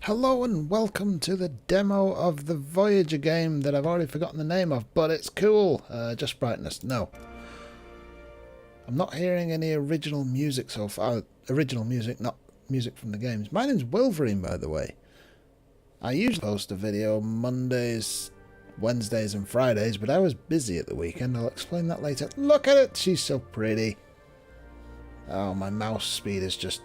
Hello and welcome to the demo of the Voyager game that I've already forgotten the name of, but it's cool. Just brightness. No. I'm not hearing any original music so far. Original music, not music from the games. My name's Wolverine, by the way. I usually post a video Mondays, Wednesdays and Fridays, but I was busy at the weekend. I'll explain that later. Look at it! She's so pretty. Oh, my mouse speed is just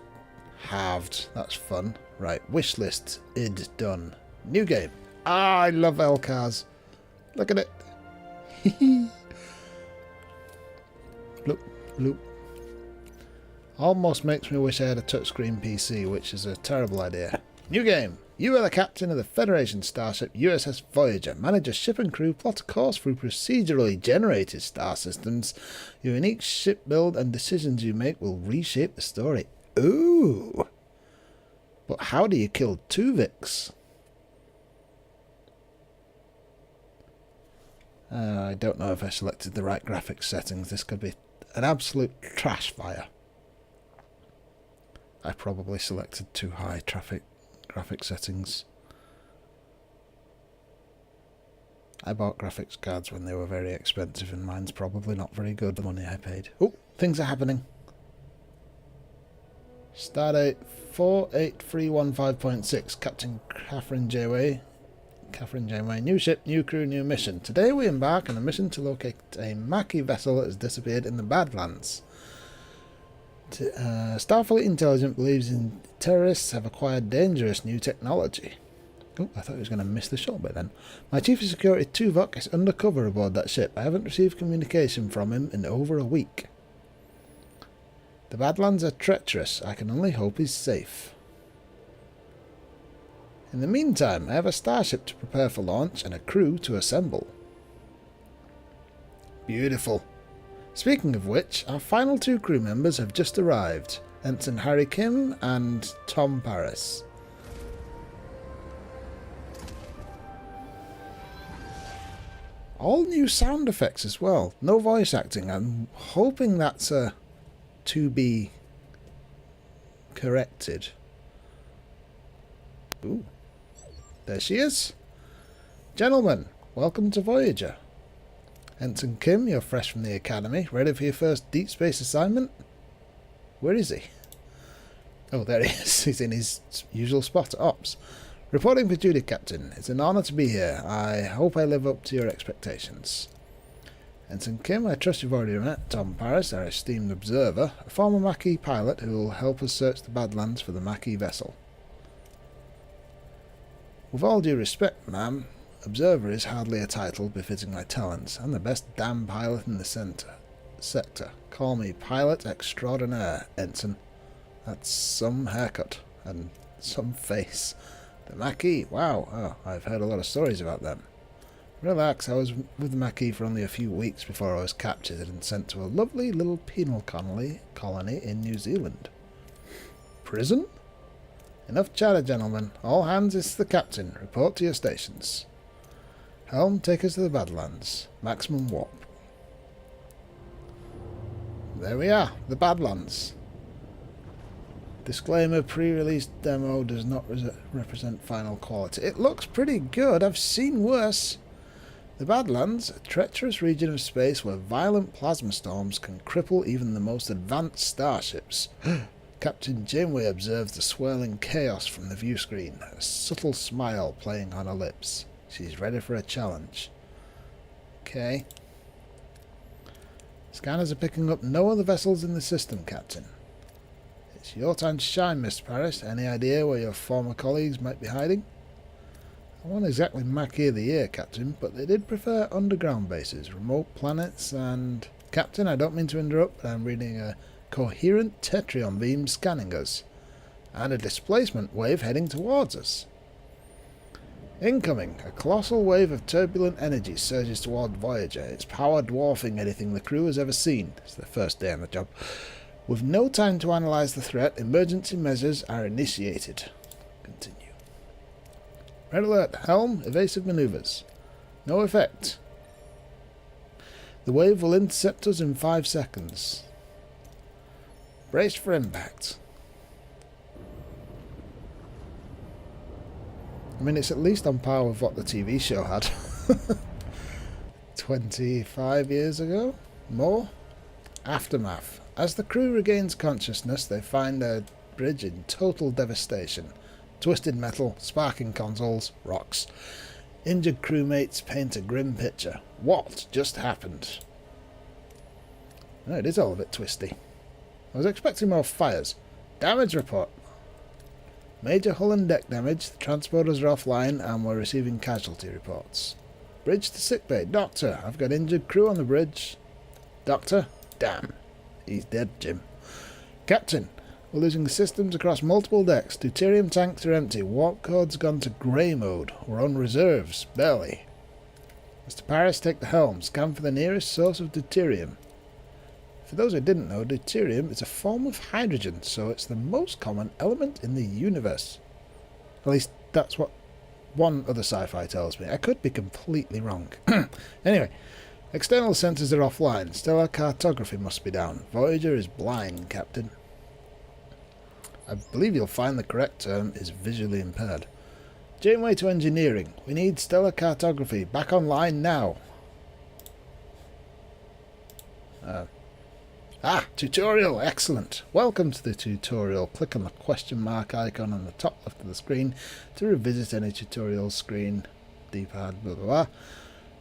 halved. That's fun. Right, wish list, id, done. New game. Ah, I love L-Cars. Look at it. Bloop, bloop. Almost makes me wish I had a touchscreen PC, which is a terrible idea. New game. You are the captain of the Federation starship USS Voyager. Manage a ship and crew, plot a course through procedurally generated star systems. Your unique ship build and decisions you make will reshape the story. Ooh! But how do you kill Tuvix? I don't know if I selected the right graphics settings. This could be an absolute trash fire. I probably selected too high graphic settings. I bought graphics cards when they were very expensive and mine's probably not very good, the money I paid. Oh, things are happening. Stardate 48315.6, Captain Catherine Janeway. New ship, new crew, new mission. Today we embark on a mission to locate a Maquis vessel that has disappeared in the Badlands. Starfleet Intelligence believes in terrorists have acquired dangerous new technology. Oh, I thought he was going to miss the shot bit then. My Chief of Security Tuvok is undercover aboard that ship. I haven't received communication from him in over a week. The Badlands are treacherous. I can only hope he's safe. In the meantime, I have a starship to prepare for launch and a crew to assemble. Beautiful. Speaking of which, our final two crew members have just arrived. Ensign Harry Kim and Tom Paris. All new sound effects as well. No voice acting. I'm hoping that's to be corrected. Ooh. There she is. Gentlemen, welcome to Voyager. Ensign Kim, you're fresh from the academy. Ready for your first deep space assignment? Where is he? Oh, there he is. He's in his usual spot at Ops. Reporting for duty, Captain. It's an honour to be here. I hope I live up to your expectations. Ensign Kim, I trust you've already met Tom Paris, our esteemed observer, a former Maquis pilot who will help us search the Badlands for the Maquis vessel. With all due respect, ma'am, observer is hardly a title befitting my talents. I'm the best damn pilot in the sector. Call me pilot extraordinaire, Ensign. That's some haircut and some face. The Maquis, wow, oh, I've heard a lot of stories about them. Relax, I was with the Maquis for only a few weeks before I was captured and sent to a lovely little penal colony in New Zealand. Prison? Enough chatter, gentlemen. All hands, it's the captain. Report to your stations. Helm, take us to the Badlands. Maximum warp. There we are, the Badlands. Disclaimer, pre-release demo does not represent final quality. It looks pretty good. I've seen worse. The Badlands, a treacherous region of space where violent plasma storms can cripple even the most advanced starships. Captain Janeway observes the swirling chaos from the view screen, a subtle smile playing on her lips. She's ready for a challenge. Okay. Scanners are picking up no other vessels in the system, Captain. It's your time to shine, Mr. Paris. Any idea where your former colleagues might be hiding? I wasn't exactly Maquis of the Year, Captain, but they did prefer underground bases, remote planets, and... Captain, I don't mean to interrupt, but I'm reading a coherent tetrion beam scanning us, and a displacement wave heading towards us. Incoming, a colossal wave of turbulent energy surges toward Voyager, its power dwarfing anything the crew has ever seen. It's their first day on the job. With no time to analyze the threat, emergency measures are initiated. Continue. Red alert, helm, evasive maneuvers. No effect. The wave will intercept us in 5 seconds. Brace for impact. I mean, it's at least on par with what the TV show had. 25 years ago? More? Aftermath. As the crew regains consciousness, they find their bridge in total devastation. Twisted metal, sparking consoles, rocks. Injured crewmates paint a grim picture. What just happened? Oh, it is all a bit twisty. I was expecting more fires. Damage report. Major hull and deck damage. The transporters are offline and we're receiving casualty reports. Bridge to sickbay. Doctor, I've got injured crew on the bridge. Doctor? Damn. He's dead, Jim. Captain, we're losing systems across multiple decks. Deuterium tanks are empty. Warp code's gone to grey mode. We're on reserves. Barely. Mr. Paris, take the helm. Scan for the nearest source of deuterium. For those who didn't know, deuterium is a form of hydrogen, so it's the most common element in the universe. At least that's what one other sci-fi tells me. I could be completely wrong. Anyway, external sensors are offline. Stellar cartography must be down. Voyager is blind, Captain. I believe you'll find the correct term is visually impaired. Janeway to engineering. We need stellar cartography. Back online now. Tutorial. Excellent. Welcome to the tutorial. Click on the question mark icon on the top left of the screen to revisit any tutorial screen. D-pad, blah blah blah.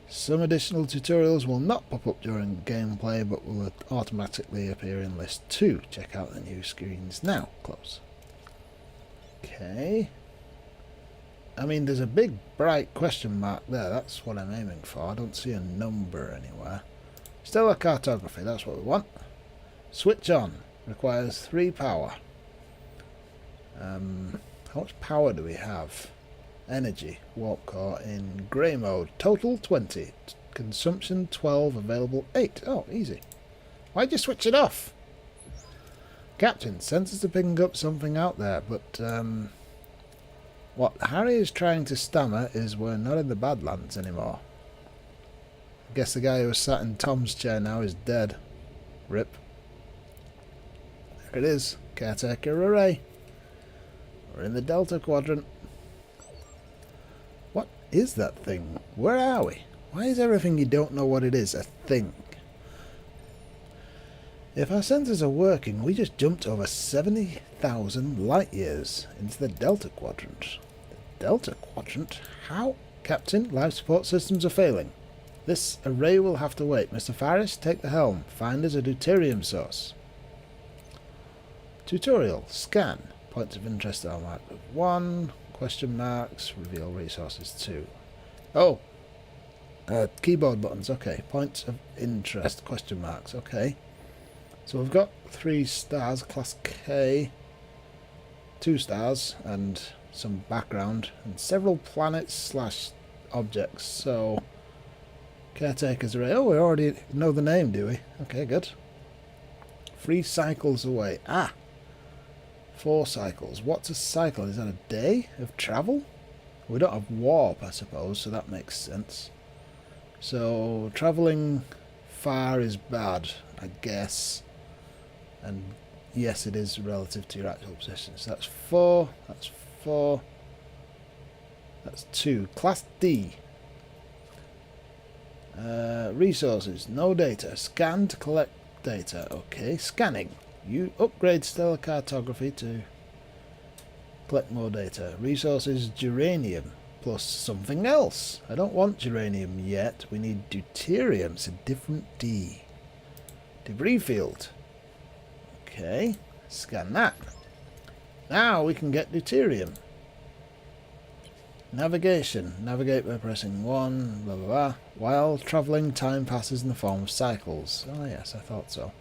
Some additional tutorials will not pop up during gameplay but will automatically appear in list 2. Check out the new screens now. Close. Okay. I mean, there's a big bright question mark there. That's what I'm aiming for. I don't see a number anywhere. Stellar cartography, that's what we want. Switch on. Requires 3 power. How much power do we have? Energy. Warp core in grey mode. Total 20. Consumption 12. Available 8. Oh, easy. Why'd you switch it off? Captain, sensors are picking up something out there, but what Harry is trying to stammer is we're not in the Badlands anymore. I guess the guy who was sat in Tom's chair now is dead. Rip. There it is. Caretaker array. We're in the Delta Quadrant. What is that thing? Where are we? Why is everything you don't know what it is a thing? If our sensors are working, we just jumped over 70,000 light years into the Delta Quadrant. The Delta Quadrant? How? Captain, life support systems are failing. This array will have to wait. Mr. Faris, take the helm. Find us a deuterium source. Tutorial. Scan. Points of interest are marked with 1. Question marks. Reveal resources 2. Oh! Keyboard buttons. Okay. Points of interest. Question marks. Okay. So we've got 3 stars. Class K. 2 stars. And some background. And several planets / objects. So... Caretaker's array. Oh, we already know the name, do we? Okay, good. 3 cycles away. 4 cycles. What's a cycle? Is that a day of travel? We don't have warp, I suppose, so that makes sense. So, travelling far is bad, I guess. And yes, it is relative to your actual position. So that's 4. That's 4. That's 2. Class D. Resources, no data. Scan to collect data. Okay, scanning. You upgrade stellar cartography to collect more data. Resources, geranium plus something else. I don't want geranium yet. We need deuterium. It's a different D. Debris field. Okay, scan that. Now we can get deuterium. Navigation. Navigate by pressing 1, blah blah blah. While travelling, time passes in the form of cycles. Oh yes, I thought so.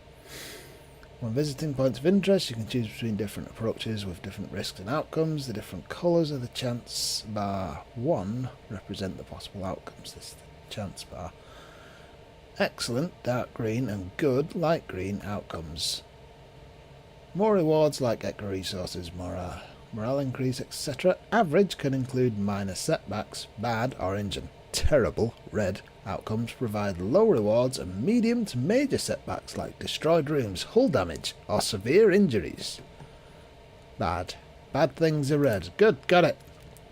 When visiting points of interest, you can choose between different approaches with different risks and outcomes. The different colours of the chance bar 1 represent the possible outcomes. This is the chance bar. Excellent, dark green, and good, light green outcomes. More rewards like extra resources, morale increase, etc. Average can include minor setbacks, bad, orange, and terrible, red. Outcomes provide low rewards and medium to major setbacks like destroyed rooms, hull damage, or severe injuries. Bad. Bad things are red. Good, got it.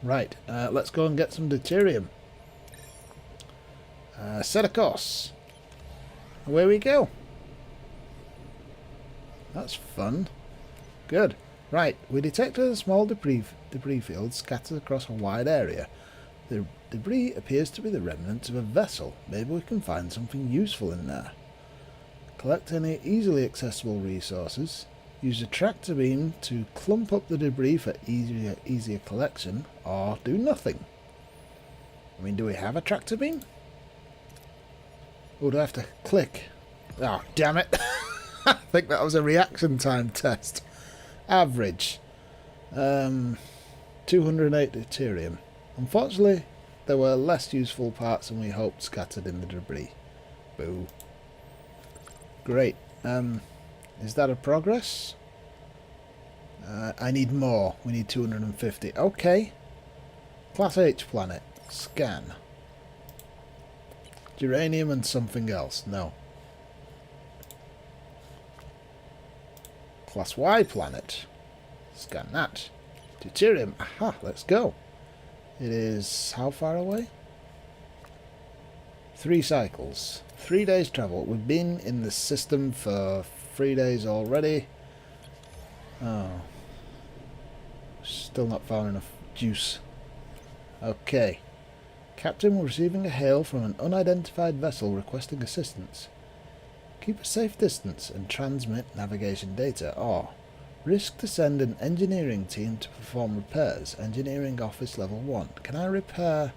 Right, let's go and get some deuterium. Set a course. Away we go. That's fun. Good. Right, we detected a small debris field scattered across a wide area. The debris appears to be the remnants of a vessel. Maybe we can find something useful in there. Collect any easily accessible resources. Use a tractor beam to clump up the debris for easier collection, or do nothing. I mean, do we have a tractor beam? Or do I have to click? Oh, damn it. I think that was a reaction time test. Average. 208 deuterium. Unfortunately, there were less useful parts than we hoped scattered in the debris. Boo. Great. Is that a progress? I need more. We need 250. Okay. Class H planet. Scan. Uranium and something else. No. Class Y planet. Scan that. Deuterium. Aha, let's go. It is how far away? 3 cycles. 3 days travel. We've been in the system for 3 days already. Oh. Still not found enough juice. Okay. Captain, we're receiving a hail from an unidentified vessel requesting assistance. Keep a safe distance and transmit navigation data, or risk to send an engineering team to perform repairs. Engineering office level 1. Can I repair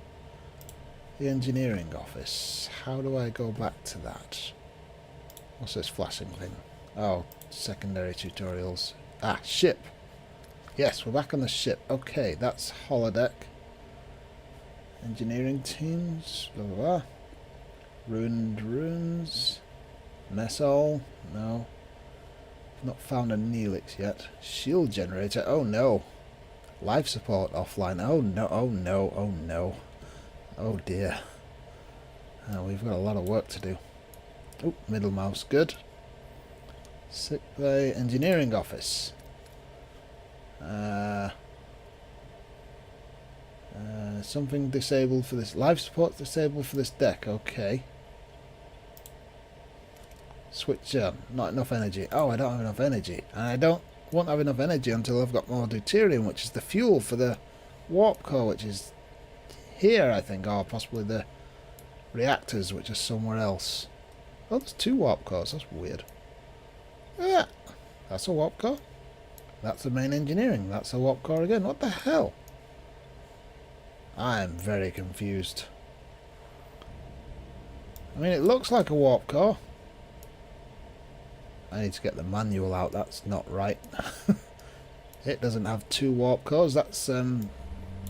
the engineering office? How do I go back to that? What's this flashing thing? Oh, secondary tutorials. Ah, ship. Yes, we're back on the ship. Okay, that's holodeck. Engineering teams. Blah, blah, blah. Ruined ruins. Mess hall. No. Not found a Neelix yet. Shield generator. Oh no. Life support offline. Oh no. Oh no. Oh no. Oh dear. We've got a lot of work to do. Oh, middle mouse. Good. Sick bay. Engineering office. Something disabled for this. Life support disabled for this deck. Okay. Switch on. Not enough energy. Oh, I don't have enough energy. And I won't have enough energy until I've got more deuterium, which is the fuel for the warp core, which is here, I think, or possibly the reactors, which are somewhere else. Oh, there's 2 warp cores. That's weird. Yeah, that's a warp core. That's the main engineering. That's a warp core again. What the hell? I am very confused. I mean, it looks like a warp core. I need to get the manual out. That's not right. It doesn't have 2 warp cores. That's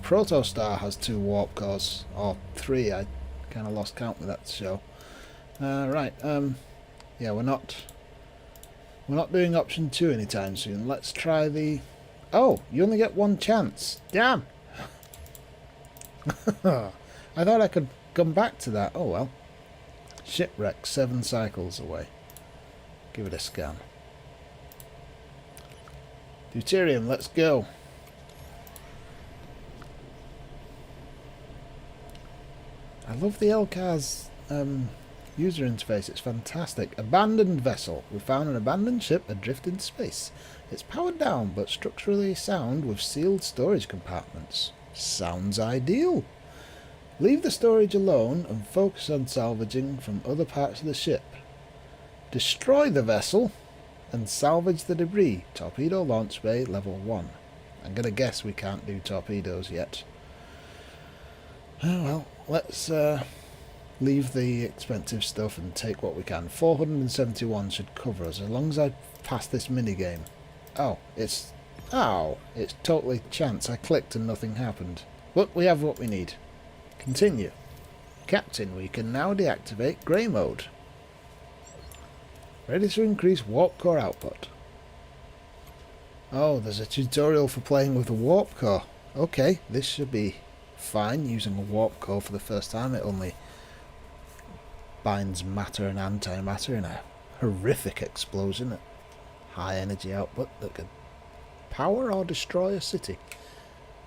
Protostar has 2 warp cores, or 3. I kind of lost count with that show. Right. Yeah, we're not doing option 2 anytime soon. Let's try the. Oh, you only get 1 chance. Damn. I thought I could come back to that. Oh well. Shipwreck 7 cycles away. Give it a scan. Deuterium, let's go. I love the LCAR's user interface. It's fantastic. Abandoned vessel. We found an abandoned ship adrift in space. It's powered down but structurally sound with sealed storage compartments. Sounds ideal. Leave the storage alone and focus on salvaging from other parts of the ship. Destroy the vessel and salvage the debris. Torpedo launch bay level 1. I'm going to guess we can't do torpedoes yet. Oh well, let's leave the expensive stuff and take what we can. 471 should cover us as long as I pass this minigame. Oh, it's totally chance. I clicked and nothing happened. But we have what we need. Continue. Captain, we can now deactivate grey mode. Ready to increase warp core output. Oh, there's a tutorial for playing with the warp core. Okay, this should be fine. Using a warp core for the first time, it only binds matter and antimatter in a horrific explosion at high energy output that could power or destroy a city.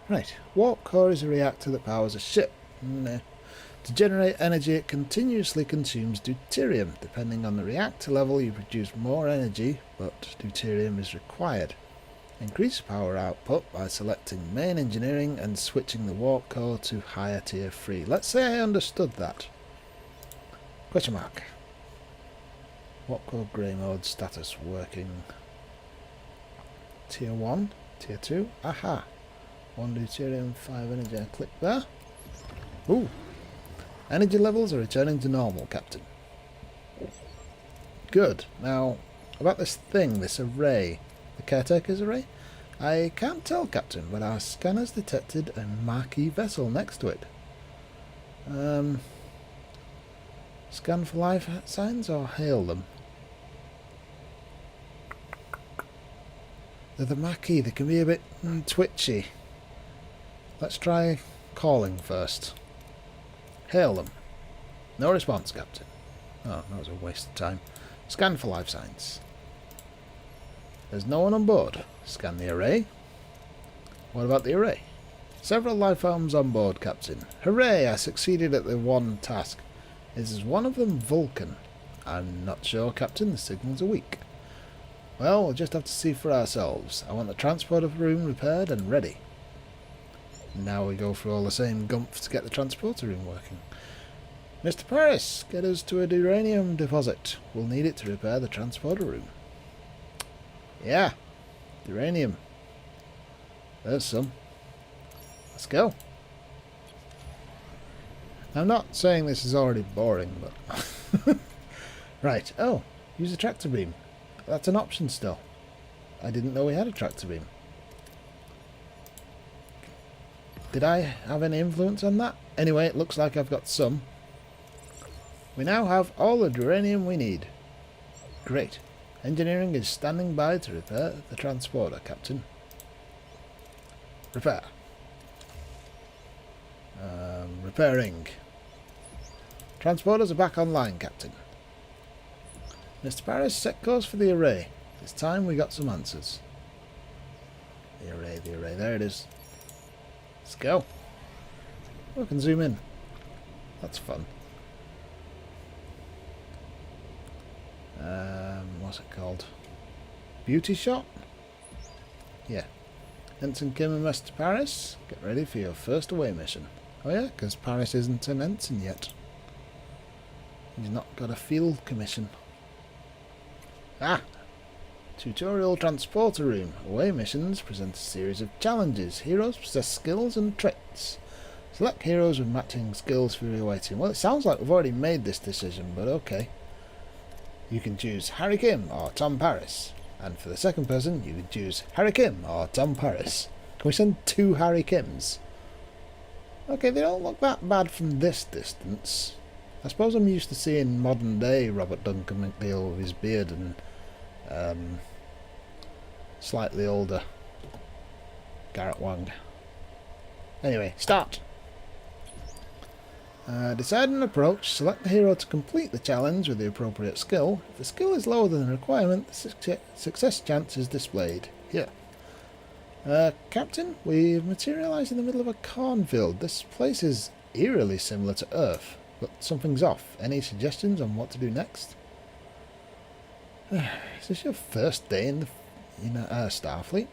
Right, warp core is a reactor that powers a ship. To generate energy, it continuously consumes deuterium. Depending on the reactor level, you produce more energy, but deuterium is required. Increase power output by selecting main engineering and switching the warp core to higher tier 3. Let's say I understood that. Question mark. Warp core grey mode status working. Tier 1, tier 2. Aha! 1 deuterium, 5 energy. I click there. Ooh! Energy levels are returning to normal, Captain. Good. Now, about this thing, this array. The caretaker's array? I can't tell, Captain, but our scanners detected a marquee vessel next to it. Scan for life signs or hail them? They're the marquee. They can be a bit twitchy. Let's try calling first. Hail them. No response, Captain. Oh, that was a waste of time. Scan for life signs. There's no one on board. Scan the array. What about the array? Several life forms on board, Captain. Hooray! I succeeded at the one task. Is one of them Vulcan? I'm not sure, Captain. The signals are weak. Well, we'll just have to see for ourselves. I want the transporter room repaired and ready. Now we go through all the same gumph to get the transporter room working. Mr. Paris, get us to a uranium deposit. We'll need it to repair the transporter room. Yeah, uranium. There's some. Let's go. I'm not saying this is already boring, but... Right, oh, use a tractor beam. That's an option still. I didn't know we had a tractor beam. Did I have any influence on that? Anyway, it looks like I've got some. We now have all the uranium we need. Great. Engineering is standing by to repair the transporter, Captain. Repair. Repairing. Transporters are back online, Captain. Mr. Paris, set course for the array. It's time we got some answers. The array, there it is. Let's go. Oh, I can zoom in. That's fun. What's it called? Beauty shot? Yeah. Ensign Kim and Mr. Paris, get ready for your first away mission. Oh yeah, because Paris isn't an ensign yet. He's not got a field commission. Ah! Tutorial Transporter Room. Away missions present a series of challenges. Heroes possess skills and traits. Select heroes with matching skills for your away team. Well, it sounds like we've already made this decision, but okay. You can choose Harry Kim or Tom Paris. And for the second person, you can choose Harry Kim or Tom Paris. Can we send 2 Harry Kims? Okay, they don't look that bad from this distance. I suppose I'm used to seeing modern day Robert Duncan McNeil with his beard and slightly older Garrett Wang. Anyway, start! Decide an approach, select the hero to complete the challenge with the appropriate skill. If the skill is lower than the requirement, the success chance is displayed. Here. Captain, we've materialised in the middle of a cornfield. This place is eerily similar to Earth, but something's off. Any suggestions on what to do next? Is this your first day in Starfleet?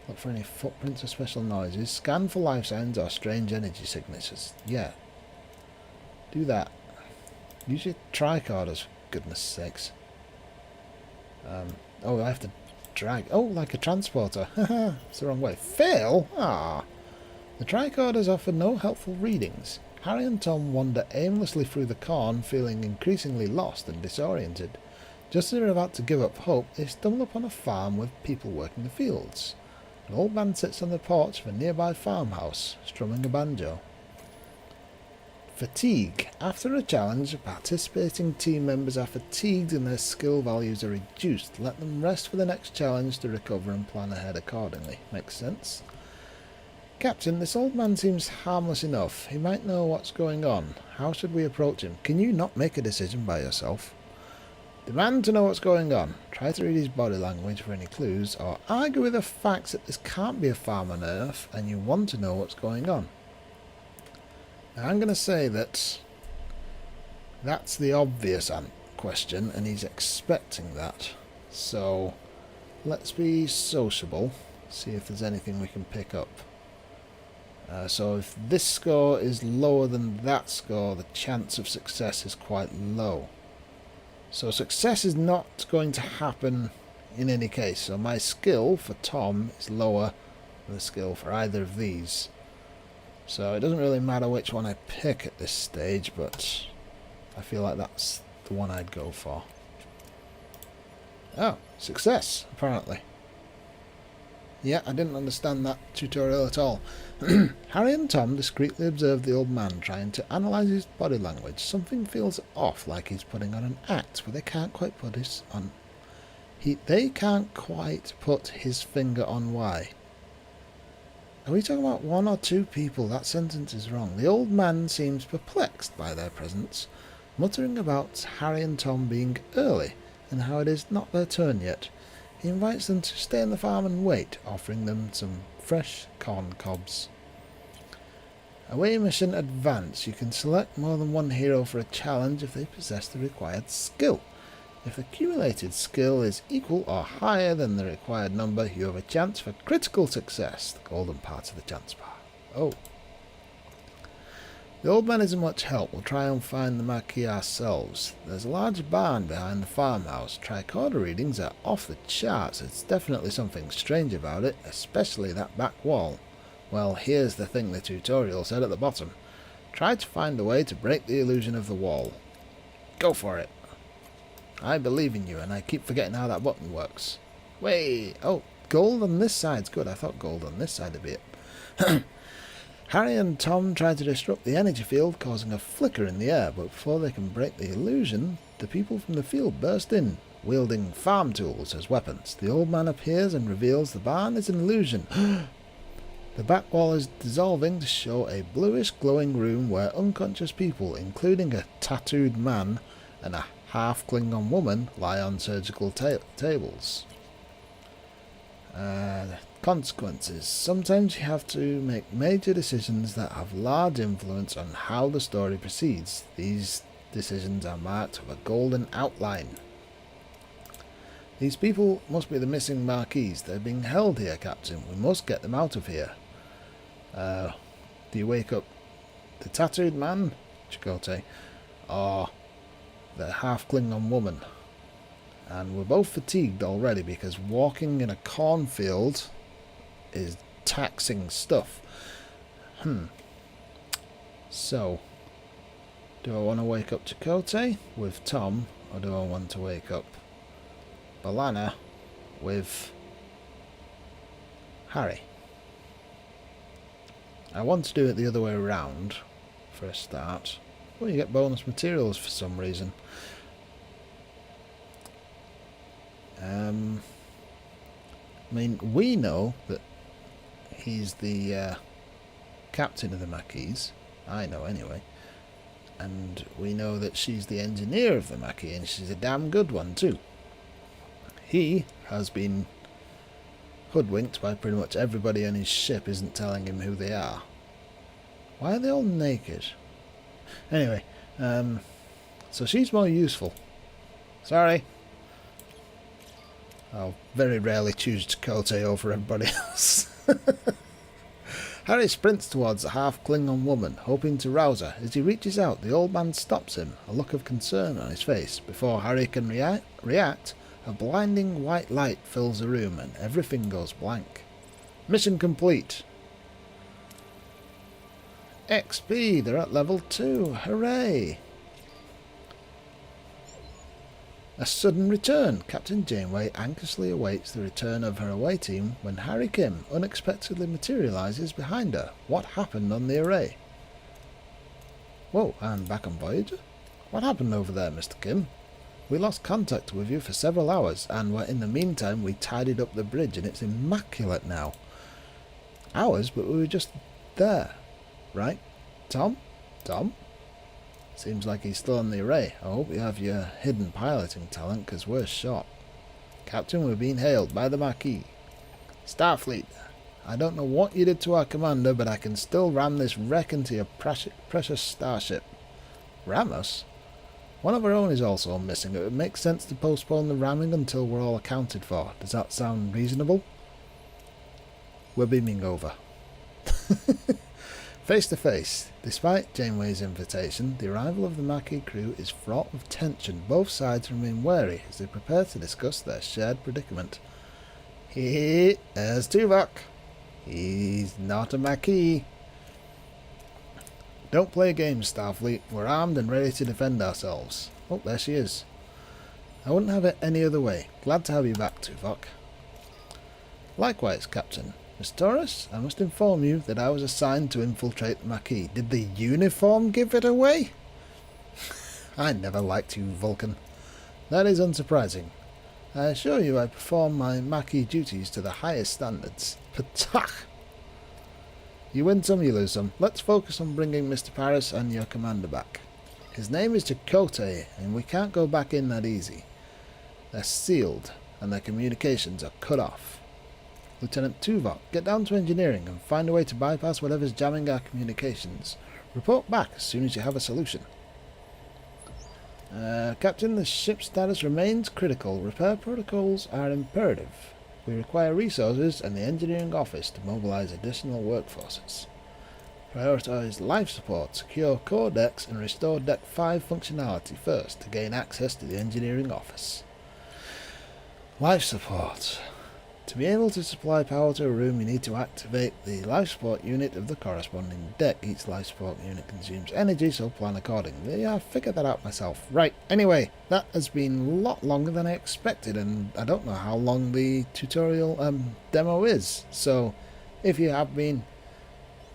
Look for any footprints or special noises. Scan for life signs or strange energy signatures. Yeah. Do that. Use your tricorders, for goodness sakes. Oh, I have to drag. Oh, like a transporter. Haha, it's the wrong way. Fail? Ah. The tricorders offer no helpful readings. Harry and Tom wander aimlessly through the corn, feeling increasingly lost and disoriented. Just as they're about to give up hope, they stumble upon a farm with people working the fields. An old man sits on the porch of a nearby farmhouse, strumming a banjo. Fatigue. After a challenge, participating team members are fatigued and their skill values are reduced. Let them rest for the next challenge to recover and plan ahead accordingly. Makes sense. Captain, this old man seems harmless enough. He might know what's going on. How should we approach him? Can you not make a decision by yourself? Demand to know what's going on. Try to read his body language for any clues, or argue with the facts that this can't be a farm on Earth and you want to know what's going on. Now, I'm going to say that that's the obvious question, and he's expecting that. So let's be sociable, see if there's anything we can pick up. So if this score is lower than that score, the chance of success is quite low. So success is not going to happen in any case. So my skill for Tom is lower than the skill for either of these. So it doesn't really matter which one I pick at this stage, but I feel like that's the one I'd go for. Oh, success, apparently. Yeah, I didn't understand that tutorial at all. Harry and Tom discreetly observe the old man trying to analyse his body language. Something feels off, like he's putting on an act, but they can't quite put his finger on why. Are we talking about one or two people? That sentence is wrong. The old man seems perplexed by their presence, muttering about Harry and Tom being early and how it is not their turn yet. He invites them to stay on the farm and wait, offering them some fresh corn cobs. Away mission advance. You can select more than one hero for a challenge if they possess the required skill. If the accumulated skill is equal or higher than the required number, you have a chance for critical success, the golden part of the chance bar. Oh. The old man isn't much help. We'll try and find the marquee ourselves. There's a large barn behind the farmhouse. Tricorder readings are off the charts. It's definitely something strange about it, especially that back wall. Well, here's the thing the tutorial said at the bottom. Try to find a way to break the illusion of the wall. Go for it. I believe in you, and I keep forgetting how that button works. Wait, oh, gold on this side's good. I thought gold on this side would be it. Harry and Tom try to disrupt the energy field, causing a flicker in the air, but before they can break the illusion, the people from the field burst in, wielding farm tools as weapons. The old man appears and reveals the barn is an illusion. The back wall is dissolving to show a bluish glowing room where unconscious people, including a tattooed man and a half Klingon woman, lie on surgical tables. Consequences. Sometimes you have to make major decisions that have large influence on how the story proceeds. These decisions are marked with a golden outline. These people must be the missing marquees. They're being held here, Captain. We must get them out of here. Do you wake up the tattooed man, Chakotay, or the half Klingon woman? And we're both fatigued already because walking in a cornfield is taxing stuff. So, do I want to wake up Chakotay with Tom, or do I want to wake up B'Elanna with Harry? I want to do it the other way around for a start. Well, you get bonus materials for some reason. I mean, we know that he's the captain of the Maquis. I know anyway. And we know that she's the engineer of the Maquis, and she's a damn good one too. He has been hoodwinked by pretty much everybody on his ship isn't telling him who they are. Why are they all naked? Anyway, so she's more useful. Sorry. I'll very rarely choose Chakotay over everybody else. Harry sprints towards the half-Klingon woman, hoping to rouse her. As he reaches out, the old man stops him, a look of concern on his face. Before Harry can react, a blinding white light fills the room and everything goes blank. Mission complete. XP, they're at level 2. Hooray! A sudden return. Captain Janeway anxiously awaits the return of her away team when Harry Kim unexpectedly materialises behind her. What happened on the array? Whoa, I'm back on Voyager? What happened over there, Mr. Kim? We lost contact with you for several hours, and in the meantime we tidied up the bridge and it's immaculate now. Hours? But we were just there. Right? Tom? Tom? Seems like he's still on the array. I hope you have your hidden piloting talent, because we're shot. Captain, we're being hailed by the Marquis. Starfleet, I don't know what you did to our commander, but I can still ram this wreck into your precious starship. Ram us? One of our own is also missing. It would make sense to postpone the ramming until we're all accounted for. Does that sound reasonable? We're beaming over. Face to face. Despite Janeway's invitation, the arrival of the Maquis crew is fraught with tension. Both sides remain wary as they prepare to discuss their shared predicament. There's Tuvok. He's not a Maquis. Don't play games, Starfleet. We're armed and ready to defend ourselves. Oh, there she is. I wouldn't have it any other way. Glad to have you back, Tuvok. Likewise, Captain. Miss Torres, I must inform you that I was assigned to infiltrate the Maquis. Did the uniform give it away? I never liked you, Vulcan. That is unsurprising. I assure you I perform my Maquis duties to the highest standards. Patach! You win some, you lose some. Let's focus on bringing Mr. Paris and your commander back. His name is Chakotay, and we can't go back in that easy. They're sealed, and their communications are cut off. Lieutenant Tuvok, get down to engineering and find a way to bypass whatever's jamming our communications. Report back as soon as you have a solution. Captain, the ship's status remains critical. Repair protocols are imperative. We require resources and the engineering office to mobilize additional workforces. Prioritize life support, secure core decks, and restore Deck 5 functionality first to gain access to the engineering office. Life support. To be able to supply power to a room, you need to activate the life support unit of the corresponding deck. Each life support unit consumes energy, so plan accordingly. I figured that out myself. Right, anyway, that has been a lot longer than I expected, and I don't know how long the tutorial demo is. So, if you have been,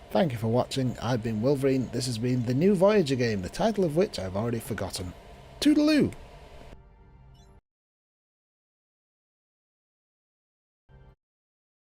thank you for watching. I've been Wolverine. This has been the new Voyager game, the title of which I've already forgotten. Toodaloo!